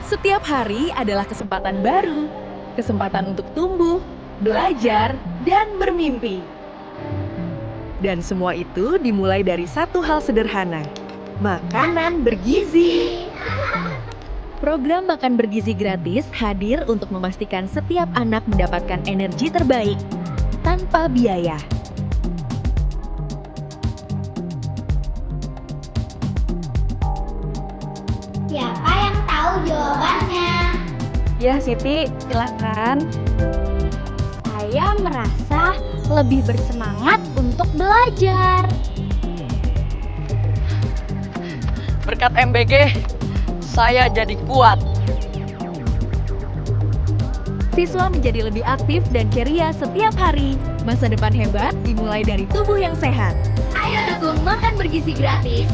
Setiap hari adalah kesempatan baru, kesempatan untuk tumbuh, belajar, dan bermimpi. Dan semua itu dimulai dari satu hal sederhana, makanan bergizi. Program Makan Bergizi Gratis hadir untuk memastikan setiap anak mendapatkan energi terbaik, tanpa biaya. Siapa yang tahu jawabannya? Ya, Siti, silakan. Saya merasa lebih bersemangat untuk belajar. Berkat MBG, saya jadi kuat. Siswa menjadi lebih aktif dan ceria setiap hari. Masa depan hebat dimulai dari tubuh yang sehat. Ayo dukung Makan Bergizi Gratis.